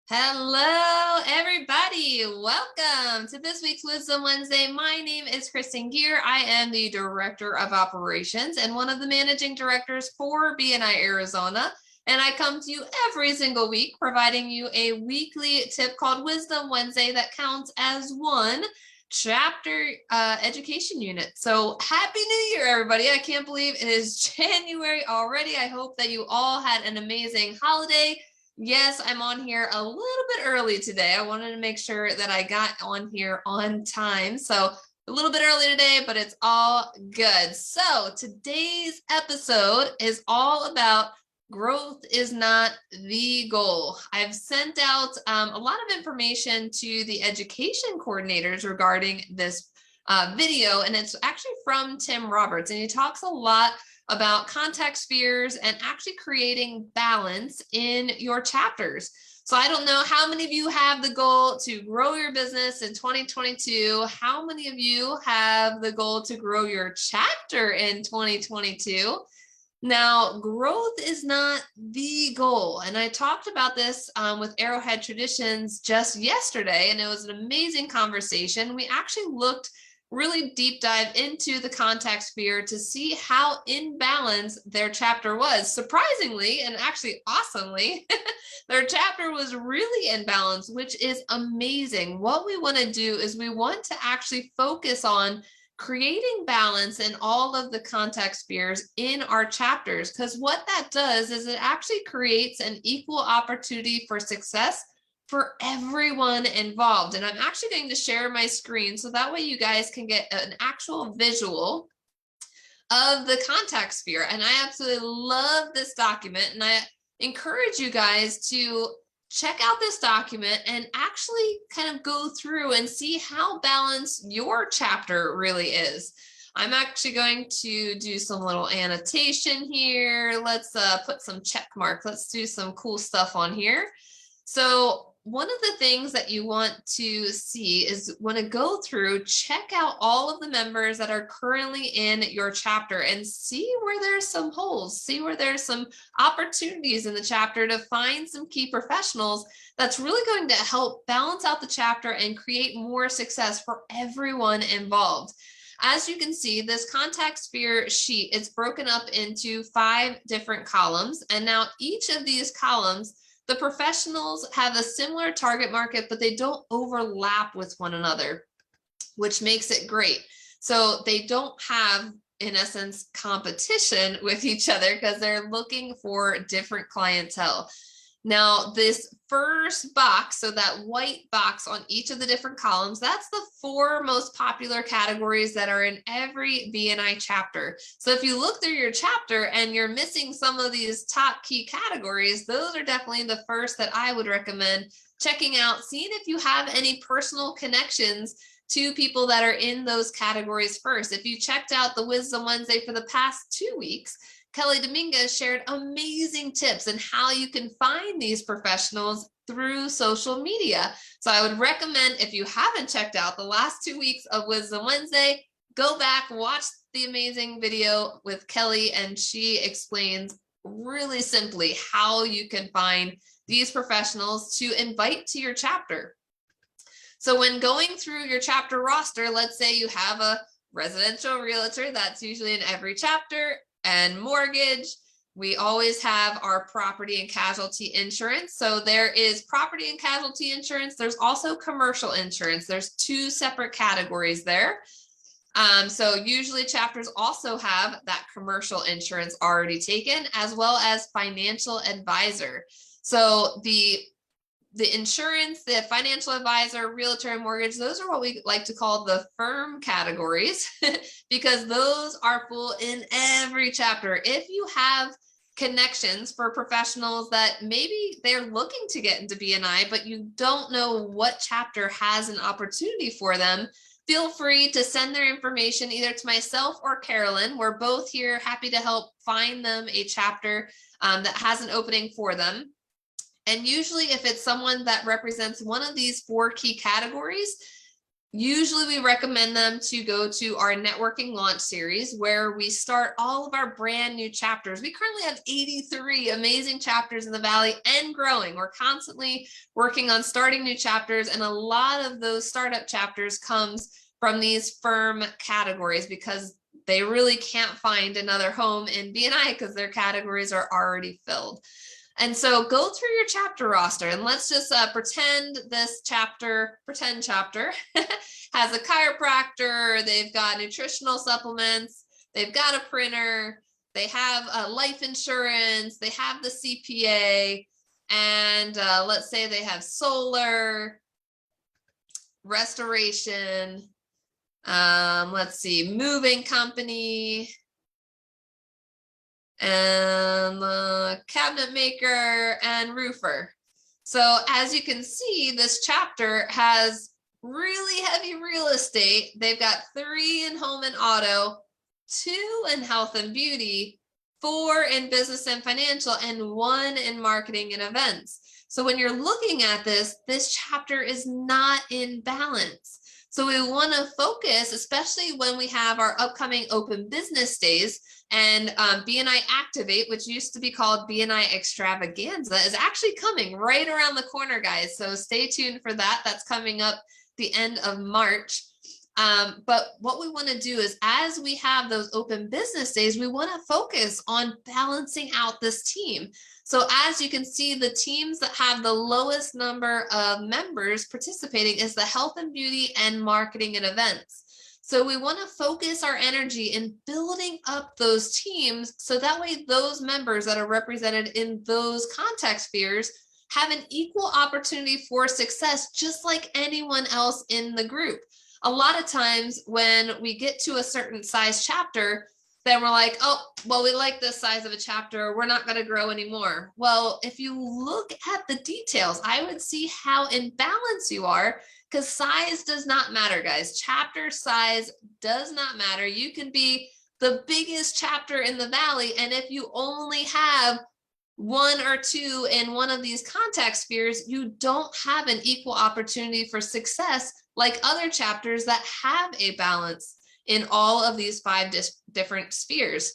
Hello, everybody. Welcome to this week's Wisdom Wednesday. My name is Kristen Gear. I am the Director of Operations and one of the Managing Directors for BNI Arizona. And I come to you every single week, providing you a weekly tip called Wisdom Wednesday that counts as one chapter education unit. So happy New Year, everybody. I can't believe it is January already. I hope that you all had an amazing holiday. Yes, I'm on here a little bit early today. I wanted to make sure that I got on here on time. So a little bit early today, but it's all good. So today's episode is all about growth is not the goal. I've sent out a lot of information to the education coordinators regarding this video, and it's actually from Tim Roberts, and he talks a lot about contact spheres and actually creating balance in your chapters. So I don't know how many of you have the goal to grow your business in 2022. How many of you have the goal to grow your chapter in 2022? Now, growth is not the goal. And I talked about this with Arrowhead Traditions just yesterday, and it was an amazing conversation. We actually looked really deep dive into the contact sphere to see how in balance their chapter was. Surprisingly, and actually awesomely, their chapter was really in balance, which is amazing. What we want to do is we want to actually focus on creating balance in all of the contact spheres in our chapters, because what that does is it actually creates an equal opportunity for success for everyone involved. And I'm actually going to share my screen so that way you guys can get an actual visual of the contact sphere. And I absolutely love this document, and I encourage you guys to check out this document and actually kind of go through and see how balanced your chapter really is. I'm actually going to do some little annotation here. Let's put some check mark. Let's do some cool stuff on here. So one of the things that you want to see is when to go through, check out all of the members that are currently in your chapter and see where there's some holes, see where there's some opportunities in the chapter to find some key professionals that's really going to help balance out the chapter and create more success for everyone involved. As you can see, this contact sphere sheet, it's broken up into 5 different columns. And now each of these columns, the professionals have a similar target market, but they don't overlap with one another, which makes it great. So they don't have, in essence, competition with each other because they're looking for different clientele. Now, this first box, so that white box on each of the different columns, that's the 4 most popular categories that are in every BNI chapter. So if you look through your chapter and you're missing some of these top key categories, those are definitely the first that I would recommend checking out, seeing if you have any personal connections to people that are in those categories first. If you checked out the Wisdom Wednesday for the past 2 weeks, Kelly Dominguez shared amazing tips on how you can find these professionals through social media. So I would recommend, if you haven't checked out the last 2 weeks of Wisdom Wednesday, go back, watch the amazing video with Kelly, and she explains really simply how you can find these professionals to invite to your chapter. So when going through your chapter roster, let's say you have a residential realtor, that's usually in every chapter, and mortgage. We always have our property and casualty insurance. So there is property and casualty insurance. There's also commercial insurance. There's 2 separate categories there. So usually chapters also have that commercial insurance already taken, as well as financial advisor. So the insurance, the financial advisor, realtor, and mortgage, those are what we like to call the firm categories because those are full in every chapter. If you have connections for professionals that maybe they're looking to get into BNI, but you don't know what chapter has an opportunity for them, feel free to send their information either to myself or Carolyn. We're both here, happy to help find them a chapter that has an opening for them. And usually if it's someone that represents one of these 4 key categories, Usually we recommend them to go to our networking launch series where we start all of our brand new chapters. We currently have 83 amazing chapters in the Valley and growing. We're constantly working on starting new chapters, and a lot of those startup chapters comes from these firm categories because they really can't find another home in BNI because their categories are already filled. And so go through your chapter roster and let's just pretend this chapter has a chiropractor, they've got nutritional supplements, they've got a printer, they have life insurance, they have the CPA, and let's say they have solar, restoration, let's see, moving company, and the cabinet maker and roofer. So as you can see, this chapter has really heavy real estate. They've got 3 in home and auto, 2 in health and beauty, 4 in business and financial, and 1 in marketing and events. So when you're looking at this chapter is not in balance. So we want to focus, especially when we have our upcoming open business days, and BNI Activate, which used to be called BNI Extravaganza, is actually coming right around the corner, guys. So stay tuned for that. That's coming up the end of March. But what we want to do is, as we have those open business days, we want to focus on balancing out this team. So as you can see, the teams that have the lowest number of members participating is the health and beauty and marketing and events. So we want to focus our energy in building up those teams so that way those members that are represented in those contact spheres have an equal opportunity for success, just like anyone else in the group. A lot of times when we get to a certain size chapter, then we're like, oh, well, we like this size of a chapter, we're not going to grow anymore. Well, if you look at the details, I would see how in balance you are, because size does not matter, guys. Chapter size does not matter. You can be the biggest chapter in the Valley, and if you only have 1 or 2 in one of these contact spheres, you don't have an equal opportunity for success like other chapters that have a balance in all of these 5 different spheres.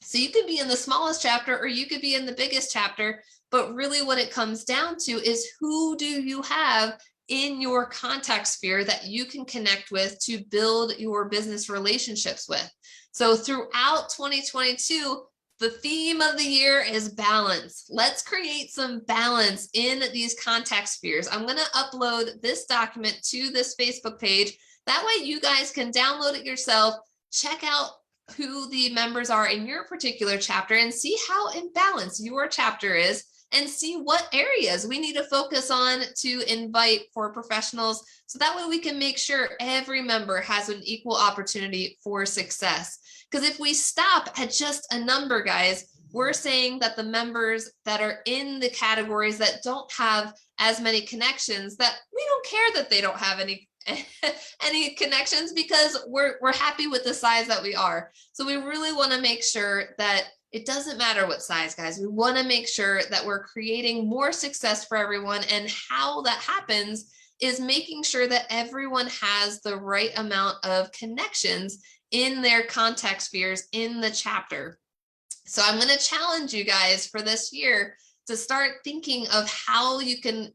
So you could be in the smallest chapter or you could be in the biggest chapter, but really what it comes down to is, who do you have in your contact sphere that you can connect with to build your business relationships with? So throughout 2022, the theme of the year is balance. Let's create some balance in these contact spheres. I'm going to upload this document to this Facebook page. That way you guys can download it yourself, check out who the members are in your particular chapter and see how in balance your chapter is, and see what areas we need to focus on to invite for professionals. So that way we can make sure every member has an equal opportunity for success. Because if we stop at just a number, guys, we're saying that the members that are in the categories that don't have as many connections, that we don't care that they don't have any connections, because we're happy with the size that we are. So we really want to make sure that it doesn't matter what size, guys. We want to make sure that we're creating more success for everyone, and how that happens is making sure that everyone has the right amount of connections in their contact spheres in the chapter. So I'm going to challenge you guys for this year to start thinking of how you can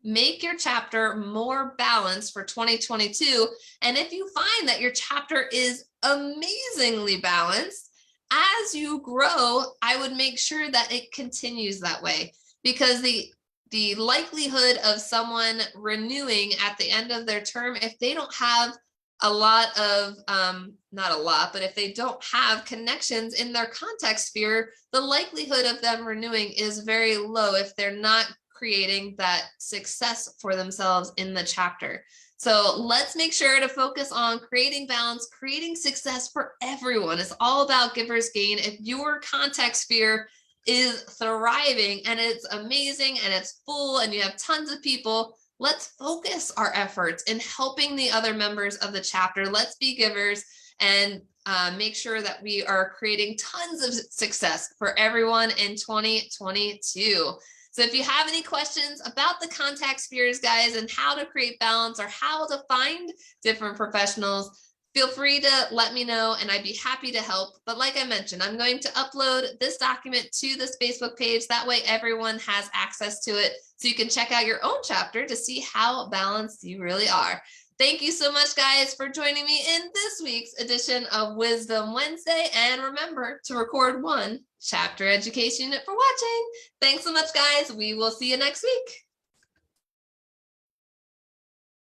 make your chapter more balanced for 2022. And if you find that your chapter is amazingly balanced, as you grow, I would make sure that it continues that way, because the likelihood of someone renewing at the end of their term, if they don't have a lot of, not a lot, but if they don't have connections in their contact sphere, the likelihood of them renewing is very low if they're not creating that success for themselves in the chapter. So let's make sure to focus on creating balance, creating success for everyone. It's all about givers gain. If your contact sphere is thriving and it's amazing and it's full and you have tons of people, let's focus our efforts in helping the other members of the chapter. Let's be givers and make sure that we are creating tons of success for everyone in 2022. So if you have any questions about the contact spheres, guys, and how to create balance or how to find different professionals, feel free to let me know and I'd be happy to help. But like I mentioned, I'm going to upload this document to this Facebook page. That way everyone has access to it so you can check out your own chapter to see how balanced you really are. Thank you so much, guys, for joining me in this week's edition of Wisdom Wednesday. And remember to record one chapter education unit for watching. Thanks so much, guys. We will see you next week.